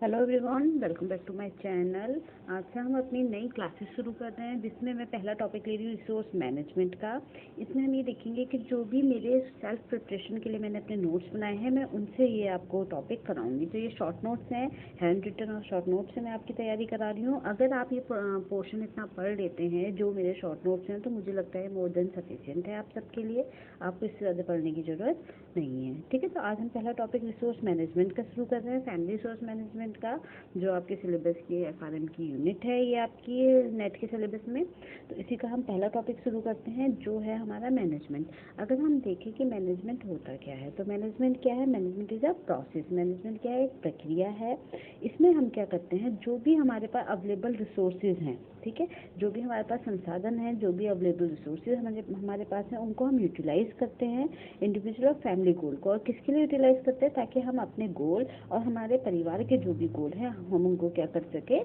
Hello everyone, welcome back to my channel. आज से हम अपनी नई क्लासेस शुरू कर रहे हैं, जिसमें मैं पहला टॉपिक ले रही हूँ रिसोर्स मैनेजमेंट का। इसमें हम ये देखेंगे कि जो भी मेरे सेल्फ प्रिपरेशन के लिए मैंने अपने नोट्स बनाए हैं, मैं उनसे ये आपको टॉपिक कराऊंगी। तो ये शॉर्ट नोट्स हैं, हैंड रिटन और शॉर्ट नोट्स से मैं आपकी तैयारी करा रही हूँ। अगर आप ये पोर्शन इतना पढ़ लेते हैं जो मेरे शॉर्ट नोट्स हैं, तो मुझे लगता है मोर देन सफिशिएंट है आप सबके लिए। आपको इससे ज़्यादा पढ़ने की ज़रूरत नहीं है। ठीक है, तो आज हम पहला टॉपिक रिसोर्स मैनेजमेंट का शुरू कर रहे हैं, फैमिली रिसोर्स मैनेजमेंट का, जो आपके सिलेबस की एफआरएम की यूनिट है, ये आपकी नेट के सिलेबस में। तो इसी का हम पहला टॉपिक शुरू करते हैं, जो है हमारा मैनेजमेंट। अगर हम देखें कि मैनेजमेंट होता क्या है, तो मैनेजमेंट क्या है? Management is a process. Management क्या है? एक प्रक्रिया है। इसमें हम क्या करते हैं, जो भी हमारे पास अवेलेबल रिसोर्सेज हैं, ठीक है, जो भी हमारे पास संसाधन हैं, जो भी अवेलेबल रिसोर्सेज हमारे पास हैं, उनको हम यूटिलाइज करते हैं इंडिविजुअल और फैमिली गोल को। और किसके लिए यूटिलाइज करते हैं? ताकि हम अपने गोल और हमारे परिवार के जो भी गोल हैं, हम उनको क्या कर सके,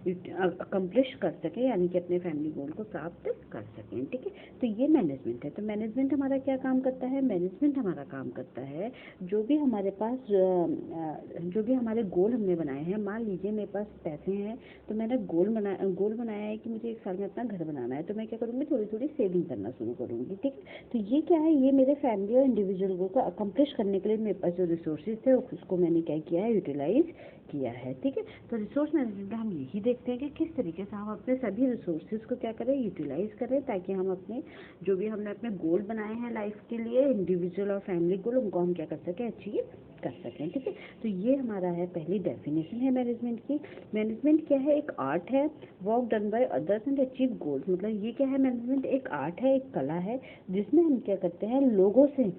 अकम्प्लिश कर सकें, यानी कि अपने फैमिली गोल को प्राप्त कर सकें। ठीक है, तो ये मैनेजमेंट है। तो मैनेजमेंट हमारा क्या काम करता है? मैनेजमेंट हमारा काम करता है, जो भी हमारे पास जो भी हमारे गोल हमने बनाए हैं। मान लीजिए मेरे पास पैसे हैं, तो मैंने गोल बनाया है कि मुझे 1 साल में अपना घर बनाना है। तो मैं क्या करूँगी, थोड़ी थोड़ी सेविंग करना शुरू करूँगी। ठीक है, तो ये क्या है? ये मेरे फैमिली और इंडिविजुअल गोल को अकम्प्लिश करने के लिए मेरे पास जो रिसोर्सेज थे, उसको मैंने क्या किया है? यूटिलाइज किया है। ठीक है, तो रिसोर्स मैनेजमेंट में हम यही देखते हैं कि किस तरीके से हम अपने सभी रिसोर्सेज को क्या करें? यूटिलाइज करें, ताकि हम अपने जो भी हमने अपने गोल बनाए हैं लाइफ के लिए, इंडिविजुअल और फैमिली गोल, उनको हम क्या कर सकें? अचीव कर सकें। ठीक है, तो ये हमारा है पहली डेफिनेशन है मैनेजमेंट की। मैनेजमेंट क्या है? एक आर्ट है, work done by others and achieve goals. मतलब ये क्या है? मैनेजमेंट एक आर्ट है, एक कला है, जिसमें हम क्या करते हैं? लोगों से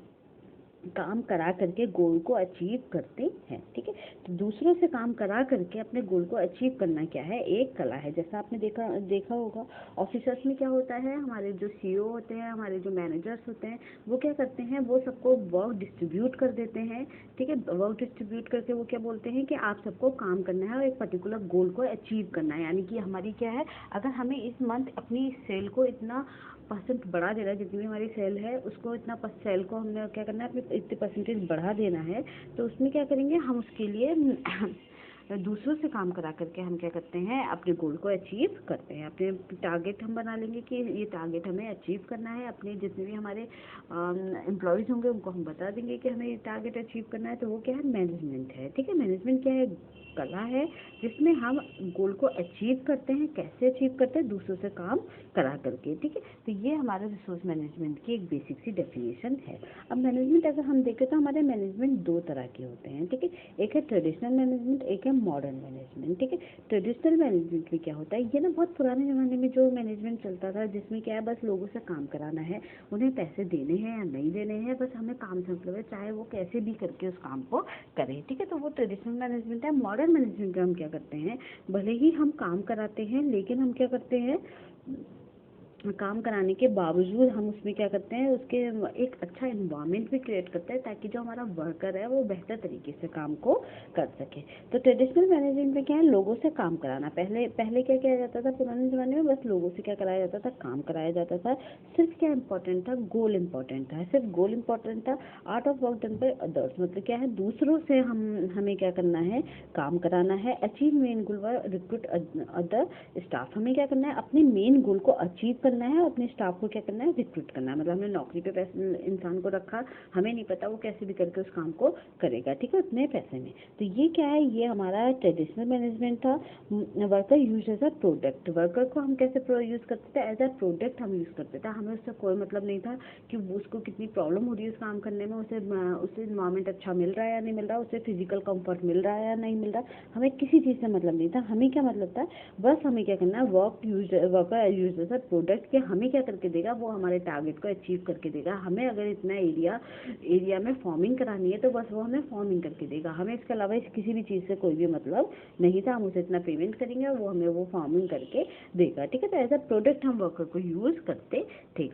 काम करा करके गोल को अचीव करते हैं। ठीक है, तो दूसरों से काम करा करके अपने गोल को अचीव करना क्या है? एक कला है। जैसा आपने देखा होगा, ऑफिसर्स में क्या होता है, हमारे जो सीईओ होते हैं, हमारे जो मैनेजर्स होते हैं, वो क्या करते हैं? वो सबको वर्क डिस्ट्रीब्यूट कर देते हैं। ठीक है, वर्क डिस्ट्रीब्यूट करके वो क्या बोलते हैं कि आप सबको काम करना है और एक पर्टिकुलर गोल को अचीव करना है। यानी कि हमारी क्या है, अगर हमें इस मंथ अपनी सेल को इतना परसेंट बढ़ा देना है, जितनी भी हमारी सेल है उसको इतना सेल को हमने क्या करना है, अपने इतने परसेंटेज बढ़ा देना है। तो उसमें क्या करेंगे हम? उसके लिए दूसरों से काम करा करके हम क्या करते हैं? अपने गोल को अचीव करते हैं। अपने टारगेट हम बना लेंगे कि ये टारगेट हमें अचीव करना है। अपने जितने भी हमारे एम्प्लॉयज़ होंगे, उनको हम बता देंगे कि हमें ये टारगेट अचीव करना है। तो वो क्या है? मैनेजमेंट है। ठीक है, मैनेजमेंट क्या है? कला है, जिसमें हम गोल को अचीव करते हैं। कैसे अचीव करते हैं? दूसरों से काम करा करके। ठीक है, तो ये हमारे रिसोर्स मैनेजमेंट की एक बेसिक सी डेफिनेशन है। अब मैनेजमेंट अगर हम देखें, तो हमारे मैनेजमेंट 2 तरह के होते हैं। ठीक है, एक है ट्रेडिशनल मैनेजमेंट, एक है मॉडर्न मैनेजमेंट। ठीक है, ट्रेडिशनल मैनेजमेंट में क्या होता है? ये ना बहुत पुराने ज़माने में जो मैनेजमेंट चलता था, जिसमें क्या है, बस लोगों से काम कराना है, उन्हें पैसे देने हैं या नहीं देने हैं, बस हमें काम से मतलब है, चाहे वो कैसे भी करके उस काम को करें। ठीक है, तो वो ट्रेडिशनल मैनेजमेंट है। मॉडर्न मैनेजमेंट में हम क्या करते हैं? भले ही हम काम कराते हैं, लेकिन हम क्या करते हैं? काम कराने के बावजूद हम उसमें क्या करते हैं? उसके एक अच्छा इन्वायरमेंट भी क्रिएट करते हैं, ताकि जो हमारा वर्कर है वो बेहतर तरीके से काम को कर सके। तो ट्रेडिशनल मैनेजमेंट में क्या है? लोगों से काम कराना। पहले पहले क्या किया जाता था? पुराने ज़माने में बस लोगों से क्या कराया जाता था? काम कराया जाता था। सिर्फ क्या इंपॉर्टेंट था? गोल इंपॉर्टेंट था, सिर्फ गोल इंपॉर्टेंट था। Art of work done by others मतलब क्या है? दूसरों से हमें क्या करना है? काम कराना है। अचीव मेन गोल व रिक्रूट अदर स्टाफ। हमें क्या करना है? अपने मेन गोल को अचीव करना है और अपने स्टाफ को क्या करना है? रिक्रूट करना है। मतलब हमने नौकरी पे इंसान को रखा, हमें नहीं पता वो कैसे भी करके उस काम को करेगा। ठीक है, उतने पैसे में। तो ये क्या है? ये हमारा ट्रेडिशनल मैनेजमेंट था। Worker use as a product. Worker को हम कैसे यूज करते थे? एज अ प्रोडक्ट हम यूज करते थे। हमें उससे कोई मतलब नहीं था कि उसको कितनी प्रॉब्लम हो रही है उस काम करने में, उसे इन्वायरमेंट अच्छा मिल रहा है या नहीं मिल रहा, उसे फिजिकल कंफर्ट मिल रहा है या नहीं मिल रहा, हमें किसी चीज़ से मतलब नहीं था। हमें क्या मतलब था? बस हमें क्या करना है? Worker use as a product, के हमें क्या करके देगा? वो हमारे टारगेट को अचीव करके देगा। हमें अगर इतना एरिया में फॉर्मिंग करानी है, तो बस वो हमें फॉर्मिंग करके देगा। हमें इसके अलावा इस किसी भी चीज़ से कोई भी मतलब नहीं था। हम उसे इतना पेमेंट करेंगे और वो हमें वो फॉर्मिंग करके देगा। ठीक है, तो एज अ प्रोडक्ट हम वर्कर को यूज़ करते थे।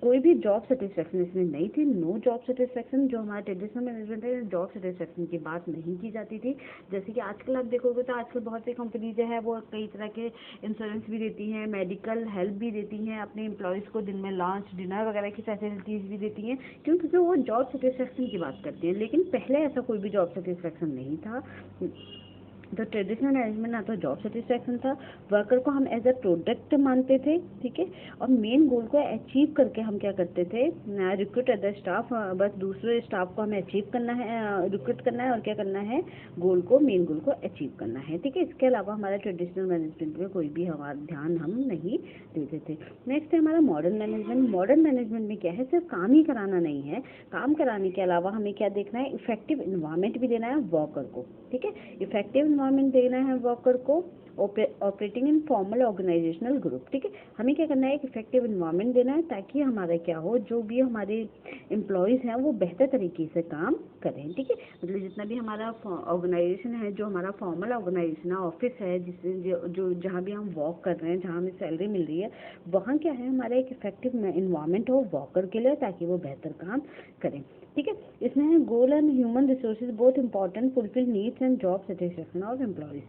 कोई भी जॉब सेटिस्फेक्शन इसमें नहीं थी। No job satisfaction. जो हमारा ट्रेडिशनल मैनेजमेंट है, जॉब सेटिस्फेक्शन की बात नहीं की जाती थी। जैसे कि आजकल आप देखोगे, तो आजकल बहुत सी कंपनी जो है वो कई तरह के इंश्योरेंस भी देती हैं, मेडिकल हेल्प भी देती हैं, अपने एम्प्लॉयज़ को दिन में लंच डिनर वगैरह की फैसिलिटीज़ भी देती हैं, क्योंकि वो जॉब सेटिस्फेक्शन की बात करती हैं। लेकिन पहले ऐसा कोई भी जॉब सेटिस्फेक्शन नहीं था। तो ट्रेडिशनल मैनेजमेंट ना तो जॉब सेटिस्फैक्शन था, वर्कर को हम एज अ प्रोडक्ट मानते थे, ठीक है, और मेन गोल को अचीव करके हम क्या करते थे, रिक्रूट एज द स्टाफ, बस दूसरे स्टाफ को हमें अचीव करना है, रिक्रूट करना है और क्या करना है, गोल को, मेन गोल को अचीव करना है, ठीक है। इसके अलावा हमारा ट्रेडिशनल मैनेजमेंट में कोई भी हमारा ध्यान हम नहीं देते थे। नेक्स्ट है हमारा मॉडर्न मैनेजमेंट। मॉडर्न मैनेजमेंट में क्या है, सिर्फ काम ही कराना नहीं है, काम कराने के अलावा हमें क्या देखना है, इफेक्टिव इन्वायरमेंट भी देना है वर्कर को, ठीक है, इफेक्टिव इन्वायरमेंट देना है वर्कर को, operating in formal organisational group, ठीक है, हमें क्या करना है, एक इफेक्टिव इन्वायरमेंट देना है ताकि हमारा क्या हो, जो भी हमारे एम्प्लॉयज़ हैं वो बेहतर तरीके से काम करें, ठीक है। मतलब जितना भी हमारा ऑर्गेनाइजेशन है, जो हमारा फॉर्मल ऑर्गेनाइजेशन है, ऑफिस है, जिससे जो जहाँ भी हम वर्क कर रहे हैं, जहाँ हमें सैलरी मिल रही है, वहाँ क्या है, हमारा एक इफेक्टिव इन्वायरमेंट हो वर्कर के लिए ताकि वो बेहतर काम करें, ठीक है। इसमें है goal and human resources both important, fulfil needs and job satisfaction of employees.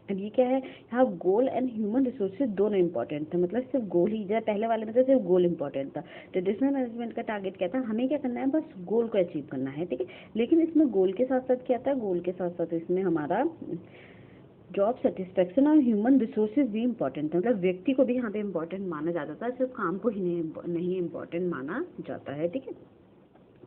अब ये क्या है, यहाँ गोल एंड ह्यूमन रिसोर्सेज दोनों इंपॉर्टेंट थे, मतलब सिर्फ गोल ही, जैसे पहले वाले में तो सिर्फ गोल इंपॉर्टेंट था। ट्रेडिशनल मैनेजमेंट का टारगेट क्या था, हमें क्या करना है, बस गोल को अचीव करना है, ठीक है। लेकिन इसमें गोल के साथ साथ क्या था, गोल के साथ साथ इसमें हमारा जॉब सेटिस्फैक्शन और ह्यूमन रिसोर्सेज भी इंपॉर्टेंट है, मतलब व्यक्ति को भी यहाँ पे इंपॉर्टेंट माना जाता था, सिर्फ काम को ही नहीं इंपॉर्टेंट माना जाता है, ठीक है।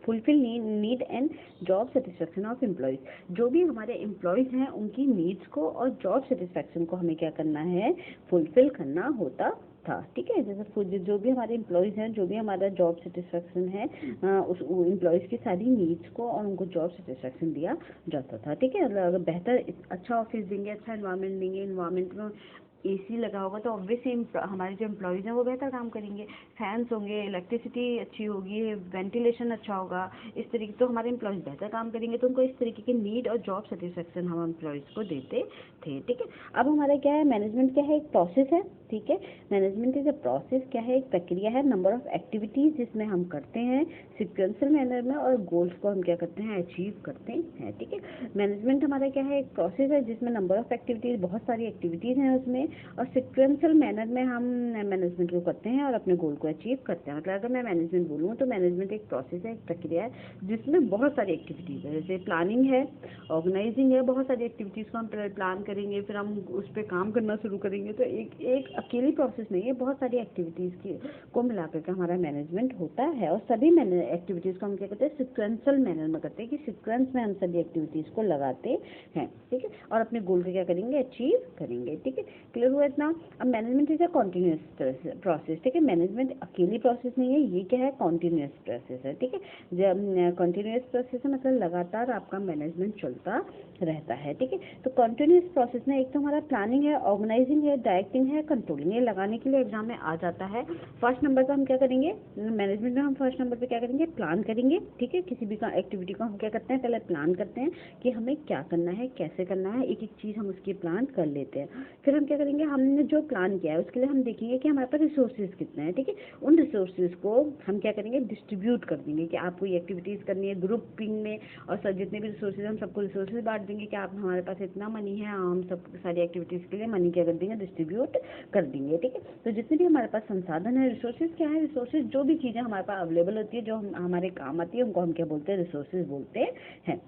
Fulfil need and job satisfaction of employees, जो भी हमारे एम्प्लॉयज़ हैं उनकी नीड्स को और जॉब सेटिस्फैक्शन को हमें क्या करना है, फुलफिल करना होता था, ठीक है। जैसे जो भी हमारे एम्प्लॉयज़ हैं, जो भी हमारा जॉब सेटिस्फैक्शन है, उस एम्प्लॉयज़ की सारी नीड्स को और उनको जॉब सेटिस्फैक्शन दिया जाता था, ठीक है। अगर बेहतर अच्छा ऑफिस देंगे, अच्छा इन्वायरमेंट देंगे, इन्वायरमेंट में एसी लगा होगा तो ऑब्वियसली हमारे जो एम्प्लॉयज़ हैं वो बेहतर काम करेंगे, फैंस होंगे, इलेक्ट्रिसिटी अच्छी होगी, वेंटिलेशन अच्छा होगा, इस तरीके तो हमारे एम्प्लॉयज़ बेहतर काम करेंगे, तो उनको इस तरीके की नीड और जॉब सेटिस्फैक्शन हम एम्प्लॉयज़ को देते थे, ठीक है। अब हमारा क्या है, मैनेजमेंट क्या है, एक प्रोसेस है, ठीक है। मैनेजमेंट इज अ प्रोसेस, क्या है, एक प्रक्रिया है, नंबर ऑफ एक्टिविटीज़ जिसमें हम करते हैं सिक्वेंशियल मैनर में और गोल्स को हम क्या करते हैं, अचीव करते हैं, ठीक है। मैनेजमेंट हमारा क्या है, एक प्रोसेस है जिसमें नंबर ऑफ एक्टिविटीज़, बहुत सारी एक्टिविटीज़ हैं उसमें, और सिक्वेंशियल मैनर में हम मैनेजमेंट को करते हैं और अपने गोल को अचीव करते हैं। मतलब अगर मैं मैनेजमेंट बोलूँ तो मैनेजमेंट एक प्रोसेस है, एक प्रक्रिया है जिसमें बहुत सारी एक्टिविटीज़ है, जैसे प्लानिंग है, ऑर्गेनाइजिंग है, बहुत सारी एक्टिविटीज़ को हम प्लान करेंगे, फिर हम उस पर काम करना शुरू करेंगे, तो एक अकेली प्रोसेस नहीं है, बहुत सारी एक्टिविटीज़ की को मिला करके हमारा मैनेजमेंट होता है। और सभी एक्टिविटीज़ को हम क्या करते हैं, सिक्वेंशियल मैनर में करते हैं, कि सिक्वेंस में हम सभी एक्टिविटीज़ को लगाते हैं, ठीक है, और अपने गोल को क्या करेंगे, अचीव करेंगे, ठीक है। क्लियर हुआ इतना। अब management is a continuous process, ठीक है, मैनेजमेंट अकेली प्रोसेस नहीं है, ये क्या है, कॉन्टिन्यूस प्रोसेस है, ठीक है। जब कॉन्टिन्यूस प्रोसेस है मतलब लगातार आपका मैनेजमेंट चलता रहता है, ठीक है। तो कॉन्टिन्यूस प्रोसेस में एक तो हमारा प्लानिंग है, ऑर्गेनाइजिंग है, डायरेक्टिंग है, कंट्रोलिंग है, लगाने के लिए एग्जाम में आ जाता है। फर्स्ट नंबर पर हम क्या करेंगे, मैनेजमेंट में हम फर्स्ट नंबर पर क्या करेंगे, प्लान करेंगे, ठीक है। किसी भी एक्टिविटी को हम क्या करते हैं, पहले प्लान करते हैं कि हमें क्या करना है, कैसे करना है, एक एक चीज़ हम उसकी प्लान कर लेते हैं। फिर हम क्या करेंगे, हमने जो प्लान किया है उसके लिए हम देखेंगे कि हमारे पास रिसोर्सेज कितने हैं, ठीक है। उन रिसोर्सेज को हम क्या करेंगे, डिस्ट्रीब्यूट कर देंगे, कि आपको ये एक्टिविटीज़ करनी है ग्रुपिंग में, और सब जितने भी रिसोर्सेज हम सबको रिसोर्सेज बांट देंगे कि आप हमारे पास इतना मनी है, हम सब सारी एक्टिविटीज़ के लिए मनी क्या कर देंगे, डिस्ट्रीब्यूट कर देंगे, ठीक है। तो जितने भी हमारे पास संसाधन है, रिसोर्सेज क्या है, रिसोर्सेज जो भी चीज़ें हमारे पास अवेलेबल होती है, जो हमारे काम आती है, उनको हम क्या बोलते हैं, रिसोर्सेज बोलते हैं।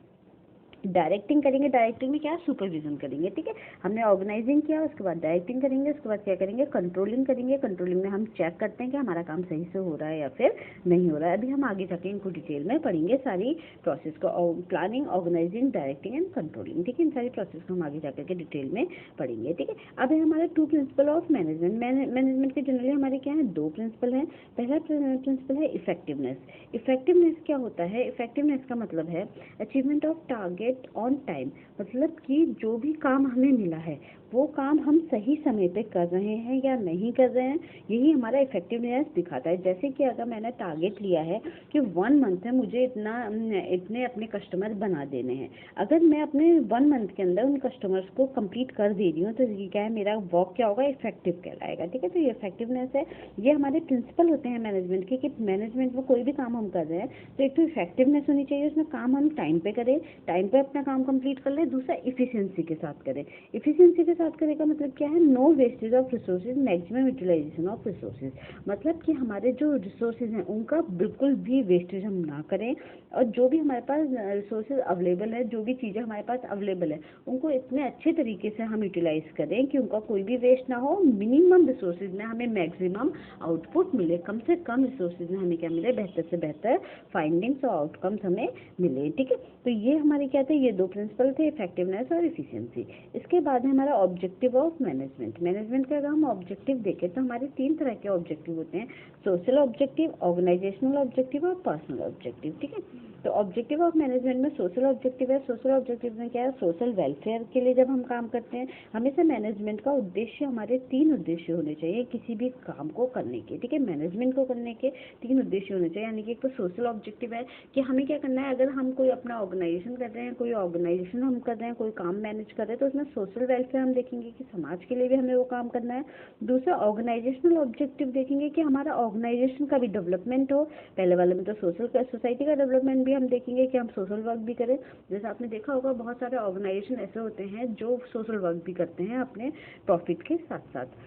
डायरेक्टिंग करेंगे, डायरेक्टिंग में क्या, सुपरविजन करेंगे, ठीक है। हमने ऑर्गेनाइजिंग किया, उसके बाद डायरेक्टिंग करेंगे, उसके बाद क्या करेंगे, कंट्रोलिंग करेंगे। कंट्रोलिंग में हम चेक करते हैं कि हमारा काम सही से हो रहा है या फिर नहीं हो रहा है। अभी हम आगे जाके इनको डिटेल में पढ़ेंगे, सारी प्रोसेस को, planning, organising, directing and controlling, ठीक है। इन सारी प्रोसेस को हम आगे जाकर के डिटेल में पढ़ेंगे, ठीक है। अब है हमारे 2 प्रिंसिपल ऑफ मैनेजमेंट। मैनेजमेंट के जनरली हमारे क्या है, 2 प्रिंसिपल हैं। पहला प्रिंसिपल है इफेक्टिवनेस। इफेक्टिवनेस क्या होता है, इफेक्टिवनेस का मतलब है achievement of target on time, मतलब कि जो भी काम हमें मिला है वो काम हम सही समय पे कर रहे हैं या नहीं कर रहे हैं, यही हमारा इफेक्टिवनेस दिखाता है। जैसे कि अगर मैंने टारगेट लिया है कि 1 मंथ में मुझे इतने अपने कस्टमर बना देने हैं, अगर मैं अपने 1 मंथ के अंदर उन कस्टमर्स को कंप्लीट कर दे रही हूँ तो ये क्या है, मेरा वर्क क्या होगा, इफेक्टिव कहलाएगा, ठीक है। तो ये इफेक्टिवनेस है, ये हमारे प्रिंसिपल होते हैं मैनेजमेंट के, कि मैनेजमेंट में कोई भी काम हम कर रहे हैं तो एक तो इफेक्टिवनेस होनी चाहिए, उसमें काम हम टाइम पे करें, टाइम पे अपना काम कंप्लीट कर ले, दूसरा इफिशियंसी के साथ करें। इफिशियंसी के साथ स्टार्ट करें का मतलब क्या है, no wastage of resources, maximum utilisation of resources. मतलब कि हमारे जो रिसोर्सेज हैं उनका बिल्कुल भी वेस्टेज हम ना करें, और जो भी हमारे पास रिसोर्सेज अवेलेबल है, जो भी चीज़ें हमारे पास अवेलेबल है, उनको इतने अच्छे तरीके से हम यूटिलाइज करें कि उनका कोई भी वेस्ट ना हो, मिनिमम रिसोर्सेज में हमें मैक्सिमम आउटपुट मिले, कम से कम रिसोर्सेज में हमें क्या मिले, बेहतर से बेहतर फाइंडिंग्स और आउटकम्स हमें मिले। ठीक है, तो ये हमारे क्या थे, ये दो प्रिंसिपल थे, इफेक्टिवनेस और इफिशियंसी। इसके बाद है हमारा ऑब्जेक्टिव ऑफ मैनेजमेंट। मैनेजमेंट का अगर हम ऑब्जेक्टिव देखें तो हमारे 3 तरह के ऑब्जेक्टिव होते हैं, सोशल ऑब्जेक्टिव, ऑर्गेनाइजेशनल ऑब्जेक्टिव और पर्सनल ऑब्जेक्टिव। ठीक है, तो ऑब्जेक्टिव ऑफ मैनेजमेंट में सोशल ऑब्जेक्टिव है। सोशल ऑब्जेक्टिव में क्या है, सोशल वेलफेयर के लिए जब हम काम करते हैं, हमेशा मैनेजमेंट का उद्देश्य, हमारे 3 उद्देश्य होने चाहिए किसी भी काम को करने के। ठीक है, मैनेजमेंट को करने के 3 उद्देश्य होने चाहिए, यानी कि एक तो सोशल ऑब्जेक्टिव है कि हमें क्या करना है, अगर हम कोई अपना ऑर्गेनाइजेशन कर रहे हैं, कोई ऑर्गेनाइजेशन हम कर रहे हैं, कोई काम मैनेज कर रहे हैं, तो उसमें सोशल वेलफेयर हम देखेंगे कि समाज के लिए भी हमें वो काम करना है। दूसरा ऑर्गेनाइजेशनल ऑब्जेक्टिव देखेंगे कि हमारा ऑर्गेनाइजेशन का भी डेवलपमेंट हो। पहले वाले में तो सोसाइटी का डेवलपमेंट भी हम देखेंगे कि हम सोशल वर्क भी करें। जैसे आपने देखा होगा बहुत सारे ऑर्गेनाइजेशन ऐसे होते हैं जो सोशल वर्क भी करते हैं अपने प्रॉफिट के साथ साथ।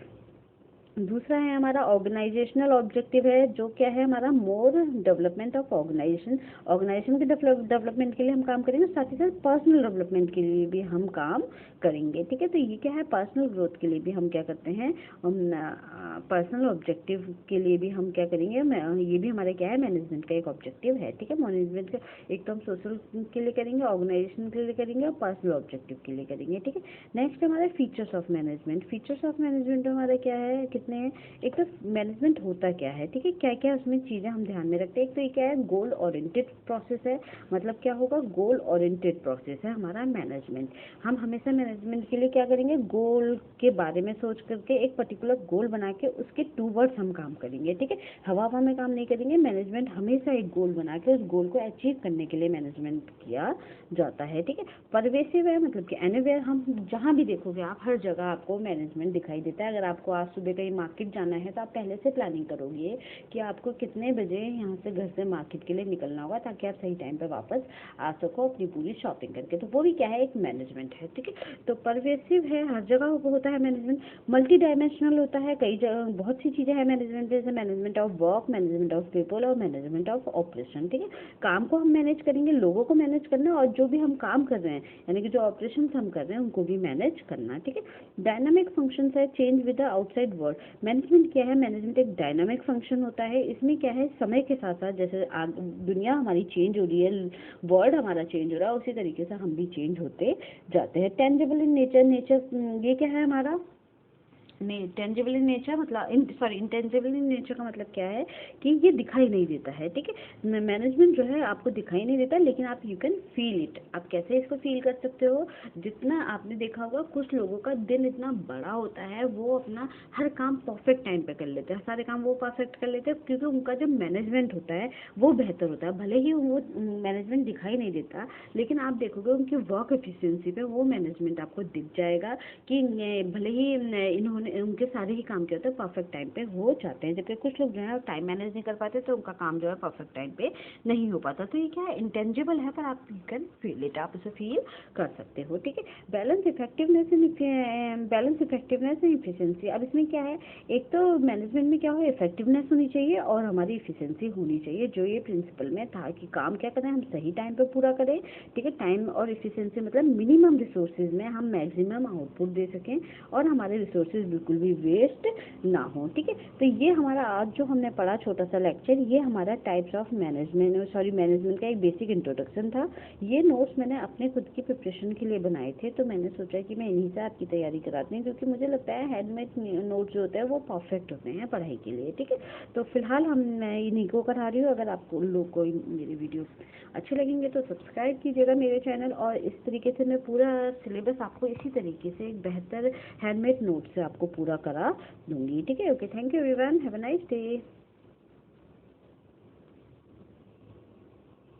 दूसरा है हमारा ऑर्गेनाइजेशनल ऑब्जेक्टिव है, जो क्या है हमारा मोर डेवलपमेंट ऑफ ऑर्गेनाइजेशन। ऑर्गेनाइजेशन के डेवलपमेंट के लिए हम काम करेंगे, साथ ही साथ पर्सनल डेवलपमेंट के लिए भी हम काम करेंगे। ठीक है, तो ये क्या है, पर्सनल ग्रोथ के लिए भी हम क्या करते हैं, पर्सनल ऑब्जेक्टिव के लिए भी हम क्या करेंगे, ये भी हमारे क्या है, मैनेजमेंट का एक ऑब्जेक्टिव है। ठीक है, मैनेजमेंट का एक तो हम सोशल के लिए करेंगे, ऑर्गेनाइजेशन के लिए करेंगे और पर्सनल ऑब्जेक्टिव के लिए करेंगे। ठीक है, नेक्स्ट हमारा features of management. Features of management हमारा क्या है, कितने हैं, एक तो मैनेजमेंट होता क्या है। ठीक है, क्या क्या उसमें चीज़ें हम ध्यान में रखते हैं। एक तो ये क्या है, गोल ओरिएंटेड प्रोसेस है। मतलब क्या होगा, गोल ओरिएंटेड प्रोसेस है हमारा मैनेजमेंट। हम हमेशा मैनेजमेंट के लिए क्या करेंगे, गोल के बारे में सोच करके एक पर्टिकुलर गोल बना के उसके टूवर्ड्स हम काम करेंगे। ठीक है, हवा में काम नहीं करेंगे, मैनेजमेंट हमेशा एक गोल बना के उस गोल को अचीव करने के लिए मैनेजमेंट किया जाता है। ठीक है, परवेसिव है, मतलब कि एनीवेयर, हम जहाँ भी देखोगे आप, हर जगह आपको मैनेजमेंट दिखाई देता है। अगर आपको आज सुबह कहीं मार्केट जाना है तो आप पहले से प्लानिंग करोगे कि आपको कितने बजे यहाँ से घर से मार्केट के लिए निकलना होगा, ताकि आप सही टाइम पे वापस आ सको अपनी पूरी शॉपिंग करके। तो वो भी क्या है, एक मैनेजमेंट है। ठीक है, तो परवेसिव है, हर जगह होता है मैनेजमेंट। मल्टी डायमेंशनल होता है, कई जगह बहुत सी चीज़ें हैं मैनेजमेंट, जैसे management of work, management of people और मैनेजमेंट ऑफ ऑपरेशन। ठीक है, काम को हम मैनेज करेंगे, लोगों को मैनेज करना, और जो भी हम काम कर रहे हैं यानी कि जो ऑपरेशन हम कर रहे हैं उनको भी मैनेज करना। ठीक है, डायनामिक फंक्शन है, change with the outside world. Management क्या है, मैनेजमेंट एक डायनामिक फंक्शन होता है। इसमें क्या है, समय के साथ साथ जैसे दुनिया हमारी चेंज हो रही है, वर्ल्ड हमारा चेंज हो रहा है, उसी तरीके से हम भी चेंज होते जाते हैं। टेंजिबल इन नेचर, ये क्या है हमारा, टेंजिबल इन नेचर, मतलब इंटेंजिबल इन नेचर का मतलब क्या है कि ये दिखाई नहीं देता है। ठीक है, मैनेजमेंट जो है आपको दिखाई नहीं देता, लेकिन आप यू कैन फील इट। आप कैसे इसको फील कर सकते हो, जितना आपने देखा होगा कुछ लोगों का दिन इतना बड़ा होता है, वो अपना हर काम परफेक्ट टाइम पे कर लेते हैं, सारे काम वो परफेक्ट कर लेते हैं, क्योंकि उनका जो मैनेजमेंट होता है वो बेहतर होता है। भले ही वो मैनेजमेंट दिखाई नहीं देता, लेकिन आप देखोगे उनकी वर्क एफिशिएंसी पे वो मैनेजमेंट आपको दिख जाएगा कि भले ही इन्होंने, उनके सारे ही काम क्या होते हैं परफेक्ट टाइम पे हो जाते हैं, जबकि कुछ लोग जो है टाइम मैनेज नहीं कर पाते, तो उनका काम जो है परफेक्ट टाइम पे नहीं हो पाता। तो ये क्या है, इंटेंजिबल है, पर आप यू कैन फील इट, आप उसे फील कर सकते हो। ठीक है, बैलेंस इफेक्टिवनेस एंड इफिशिएंसी। अब इसमें क्या है, एक तो मैनेजमेंट में क्या हो, इफेक्टिवनेस होनी चाहिए और हमारी इफिशिएंसी होनी चाहिए, जो ये प्रिंसिपल में था कि काम क्या करें, हम सही टाइम पे पूरा करें। ठीक है, टाइम और इफिशिएंसी मतलब मिनिमम रिसोर्सेज में हम मैक्सिमम आउटपुट दे सकें और हमारे रिसोर्सेज बिल्कुल भी वेस्ट ना हो। ठीक है, तो ये हमारा आज जो हमने पढ़ा छोटा सा लेक्चर, ये हमारा टाइप्स ऑफ मैनेजमेंट का एक बेसिक इंट्रोडक्शन था। ये नोट्स मैंने अपने खुद की प्रिपरेशन के लिए बनाए थे, तो मैंने सोचा कि मैं इन्हीं से आपकी तैयारी कराती हूँ, क्योंकि मुझे लगता है हैंडमेड नोट्स जो होते हैं वो परफेक्ट होते हैं पढ़ाई के लिए। ठीक है, तो फिलहाल मैं इन्हीं को करा रही हूँ। अगर आपको लोग को मेरी वीडियो अच्छे लगेंगे तो सब्सक्राइब कीजिएगा मेरे चैनल, और इस तरीके से मैं पूरा सिलेबस आपको इसी तरीके से एक बेहतर हैंडमेड नोट से आपको पूरा करा दूंगी। ठीक है, okay, thank you everyone, have a nice day.